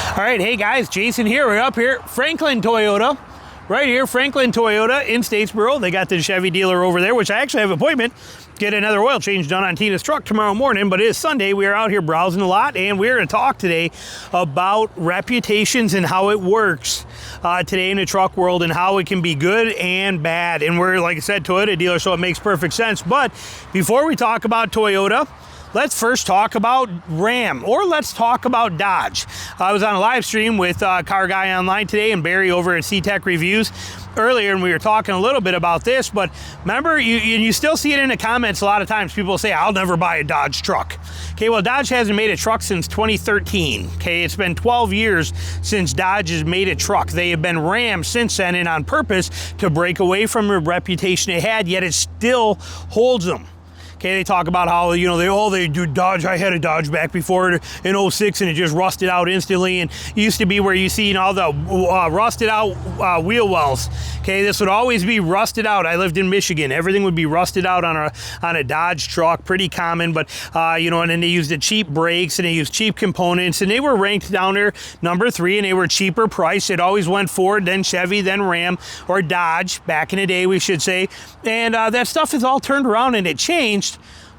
All right, hey guys, Jason here. We're up here, Franklin Toyota. Right here, Franklin Toyota in Statesboro. They got the Chevy dealer over there, which I actually have an appointment. Get another oil change done on Tina's truck tomorrow morning, but it is Sunday. We are out here browsing a lot, and we're going to talk today about reputations and how it works today in the truck world and how it can be good and bad. And we're, like I said, Toyota dealer, so it makes perfect sense. But before we talk about Toyota, let's first talk about Ram, or let's talk about Dodge. I was on a live stream with Car Guy Online today and Barry over at C-Tech Reviews earlier, and we were talking a little bit about this, but remember, you still see it in the comments a lot of times. People say, I'll never buy a Dodge truck. Okay, well, Dodge hasn't made a truck since 2013. Okay, it's been 12 years since Dodge has made a truck. They have been Ram since then, and on purpose to break away from the reputation they had, yet it still holds them. Okay, they talk about how, you know, they do Dodge. I had a Dodge back before in 06 and it just rusted out instantly. And it used to be where you see all the rusted out wheel wells. Okay, this would always be rusted out. I lived in Michigan. Everything would be rusted out on a Dodge truck, pretty common. But, you know, and then they used the cheap brakes and they used cheap components. And they were ranked down there number 3, and they were cheaper priced. It always went Ford, then Chevy, then Ram, or Dodge, back in the day, we should say. And that stuff is all turned around and it changed.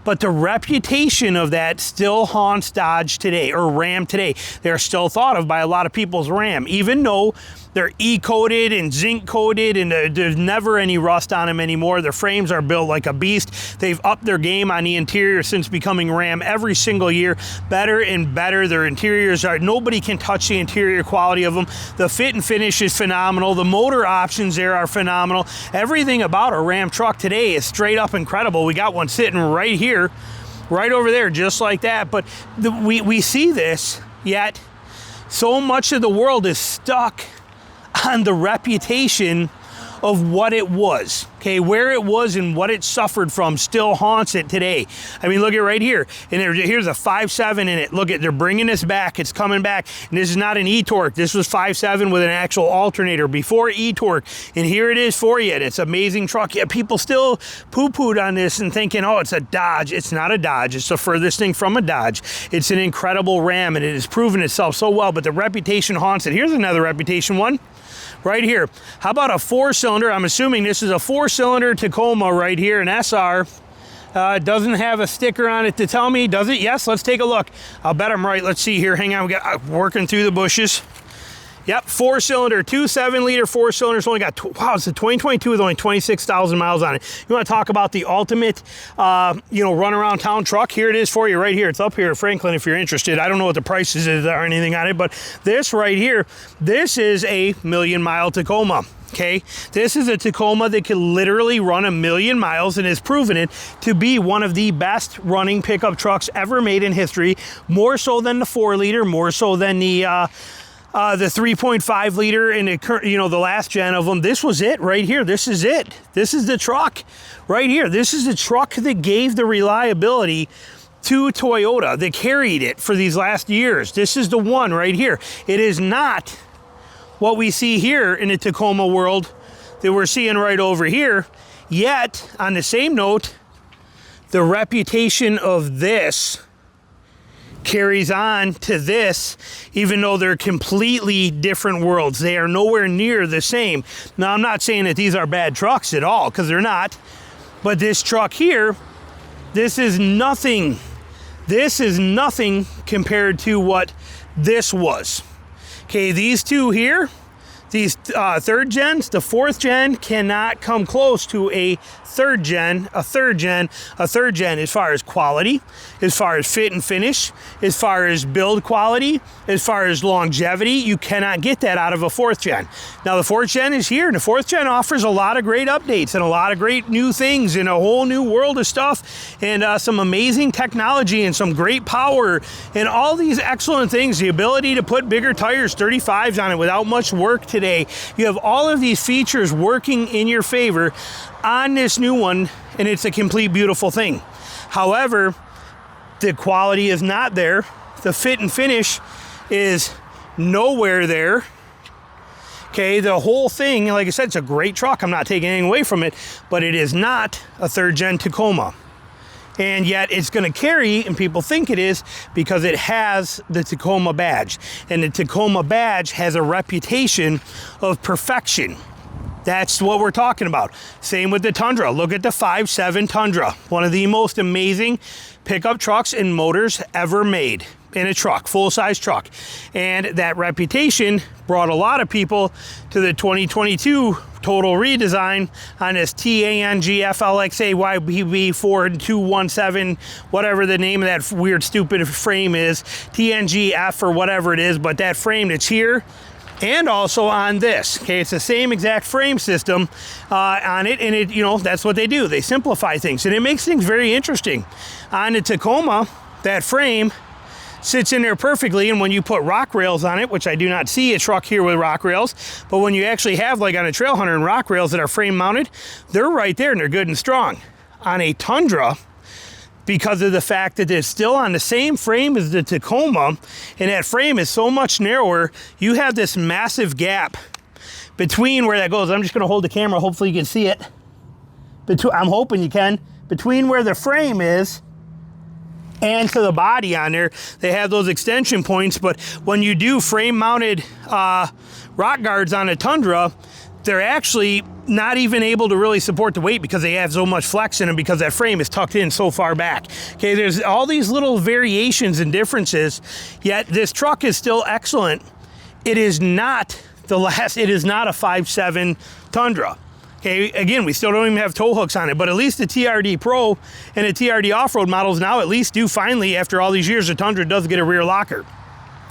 But the reputation of that still haunts Dodge today, or Ram today. They're still thought of by a lot of people as Ram, even though they're E-coated and zinc-coated and there's never any rust on them anymore. Their frames are built like a beast. They've upped their game on the interior since becoming Ram every single year. Better and better. Their interiors are, nobody can touch the interior quality of them. The fit and finish is phenomenal. The motor options there are phenomenal. Everything about a Ram truck today is straight up incredible. We got one sitting right here, right over there, just like that. But we see this, yet so much of the world is stuck on the reputation of what it was. Okay, where it was and what it suffered from still haunts it today. I mean, look at right here. And here's a 5.7 in it. Look at, they're bringing this back. It's coming back. And this is not an e-torque. This was 5.7 with an actual alternator before e-torque. And here it is for you. And it's an amazing truck. Yeah, people still poo-pooed on this and thinking, oh, it's a Dodge. It's not a Dodge. It's the furthest thing from a Dodge. It's an incredible Ram, and it has proven itself so well, but the reputation haunts it. Here's another reputation one. Right here. How about a 4-cylinder? I'm assuming this is a 4-cylinder Tacoma right here, an SR. It doesn't have a sticker on it to tell me, does it? Yes, let's take a look. I'll bet I'm right. Let's see here. Hang on, we got working through the bushes. Yep, 4-cylinder, 2.7-liter 4-cylinder. It's only got, wow, it's a 2022 with only 26,000 miles on it. You want to talk about the ultimate, you know, run around town truck? Here it is for you right here. It's up here at Franklin if you're interested. I don't know what the prices is or anything on it, but this right here, this is a 1,000,000-mile Tacoma. Okay, this is a Tacoma that can literally run 1,000,000 miles and has proven it to be one of the best running pickup trucks ever made in history. More so than the 4-liter, more so than the 3.5 liter in the, you know, the last gen of them. This was it right here. This is it. This is the truck right here. This is the truck that gave the reliability to Toyota, that carried it for these last years. This is the one right here. It is not what we see here in the Tacoma world that we're seeing right over here. Yet, on the same note, the reputation of this carries on to this, even though they're completely different worlds. They are nowhere near the same. Now, I'm not saying that these are bad trucks at all, because they're not. But this truck here, this is nothing. This is nothing compared to what this was. Okay, these two here, these 3rd gens, the 4th gen cannot come close to a 3rd gen, a 3rd gen, a 3rd gen as far as quality, as far as fit and finish, as far as build quality, as far as longevity. You cannot get that out of a 4th gen. Now the 4th gen is here, and the 4th gen offers a lot of great updates and a lot of great new things and a whole new world of stuff, and some amazing technology and some great power and all these excellent things. The ability to put bigger tires, 35s on it without much work today. You have all of these features working in your favor on this new one, and it's a complete beautiful thing. However, the quality is not there. The fit and finish is nowhere there. Okay, the whole thing, like I said, it's a great truck. I'm not taking anything away from it, but it is not a 3rd gen Tacoma. And yet it's going to carry, and people think it is, because it has the Tacoma badge. And the Tacoma badge has a reputation of perfection. That's what we're talking about. Same with the Tundra. Look at the 5.7 Tundra, one of the most amazing pickup trucks and motors ever made in a truck, full-size truck. And that reputation brought a lot of people to the 2022 total redesign on this TANG FLXA YBB Ford 217, whatever the name of that weird stupid frame is, TNGF or whatever it is, but that frame that's here, and also on this, okay, it's the same exact frame system on it, and it, you know, that's what they do. They simplify things, and it makes things very interesting. On the Tacoma, that frame sits in there perfectly, and when you put rock rails on it, which I do not see a truck here with rock rails, but when you actually have, like on a Trail Hunter, and rock rails that are frame mounted, they're right there and they're good and strong. On a Tundra, because of the fact that it's still on the same frame as the Tacoma, and that frame is so much narrower, you have this massive gap between where that goes. I'm just going to hold the camera, hopefully you can see it. I'm hoping you can. Between where the frame is and to the body on there, they have those extension points, but when you do frame mounted rock guards on a Tundra, they're actually not even able to really support the weight because they have so much flex in them because that frame is tucked in so far back. Okay, there's all these little variations and differences, yet this truck is still excellent. It is not it is not a 5.7 Tundra. Okay, again, we still don't even have tow hooks on it, but at least the TRD Pro and the TRD Off-Road models now at least do finally, after all these years, the Tundra does get a rear locker.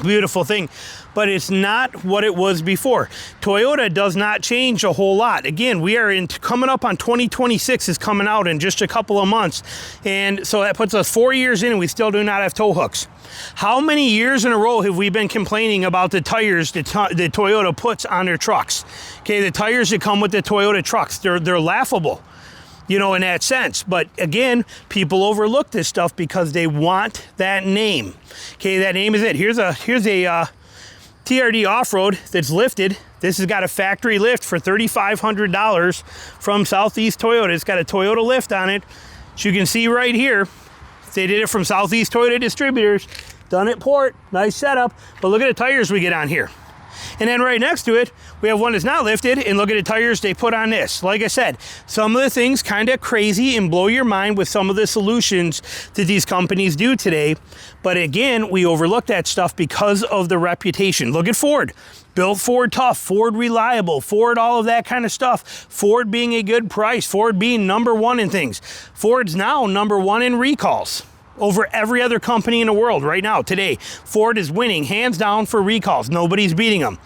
Beautiful thing, but it's not what it was before. Toyota does not change a whole lot. Again, we are coming up on 2026 is coming out in just a couple of months, and so that puts us 4 years in and we still do not have tow hooks. How many years in a row have we been complaining about the tires that Toyota puts on their trucks? Okay, the tires that come with the Toyota trucks, they're laughable, you know, in that sense. But again, people overlook this stuff because they want that name. Okay, that name is it. Here's a TRD Off-Road that's lifted. This has got a factory lift for $3,500 from Southeast Toyota. It's got a Toyota lift on it. As you can see right here, they did it from Southeast Toyota Distributors. Done at port, nice setup. But look at the tires we get on here. And then right next to it, we have one that's not lifted, and look at the tires they put on this. Like I said, some of the things kind of crazy and blow your mind with some of the solutions that these companies do today. But again, we overlook that stuff because of the reputation. Look at Ford. Built Ford tough, Ford reliable, Ford all of that kind of stuff. Ford being a good price, Ford being #1 in things. Ford's now #1 in recalls over every other company in the world right now, today. Ford is winning hands down for recalls. Nobody's beating them.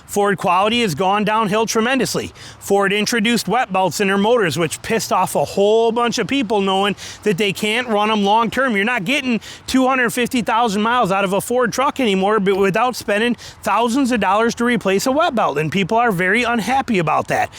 Ford quality has gone downhill tremendously. Ford introduced wet belts in their motors, which pissed off a whole bunch of people knowing that they can't run them long term. You're not getting 250,000 miles out of a Ford truck anymore, but without spending thousands of dollars to replace a wet belt, and people are very unhappy about that.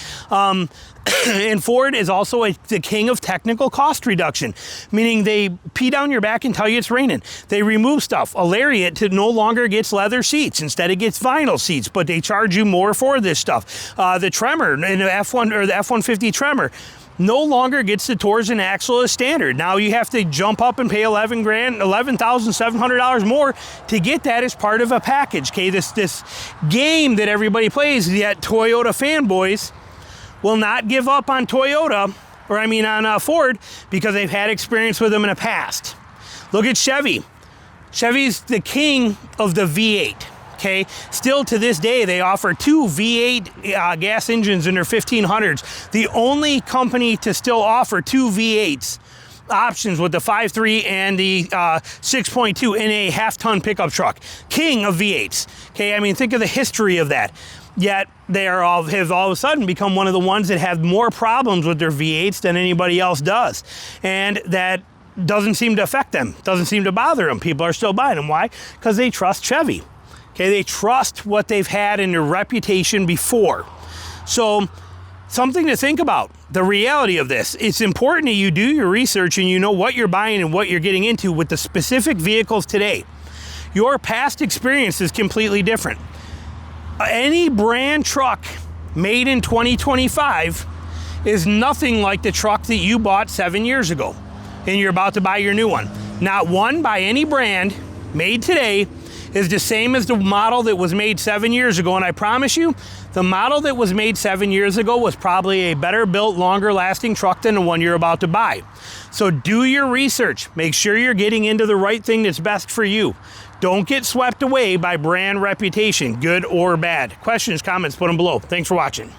And Ford is also the king of technical cost reduction, meaning they pee down your back and tell you it's raining. They remove stuff. A Lariat no longer gets leather seats. Instead, it gets vinyl seats, but they charge you more for this stuff. The Tremor, and the F1 or the F-150 Tremor, no longer gets the Torsen axle as standard. Now you have to jump up and pay $11,700 more to get that as part of a package. Okay, this game that everybody plays, yet Toyota fanboys will not give up on Toyota, or I mean on Ford, because they've had experience with them in the past. Look at Chevy. Chevy's the king of the V8. Okay, still to this day, they offer 2 V8 gas engines in their 1500s. The only company to still offer 2 V8s options with the 5.3 and the 6.2 in a half-ton pickup truck. King of V8s. Okay, I mean, think of the history of that. Yet they have all of a sudden become one of the ones that have more problems with their V8s than anybody else does. And that doesn't seem to affect them, doesn't seem to bother them. People are still buying them. Why? Because they trust Chevy. Okay, they trust what they've had in their reputation before. So something to think about, the reality of this. It's important that you do your research and you know what you're buying and what you're getting into with the specific vehicles today. Your past experience is completely different. Any brand truck made in 2025 is nothing like the truck that you bought 7 years ago. and you're about to buy your new one. Not one by any brand made today is the same as the model that was made 7 years ago, and I promise you, the model that was made 7 years ago was probably a better built, longer lasting truck than the one you're about to buy. So do your research. Make sure you're getting into the right thing that's best for you. Don't get swept away by brand reputation, good or bad. Questions, comments, put them below. Thanks for watching.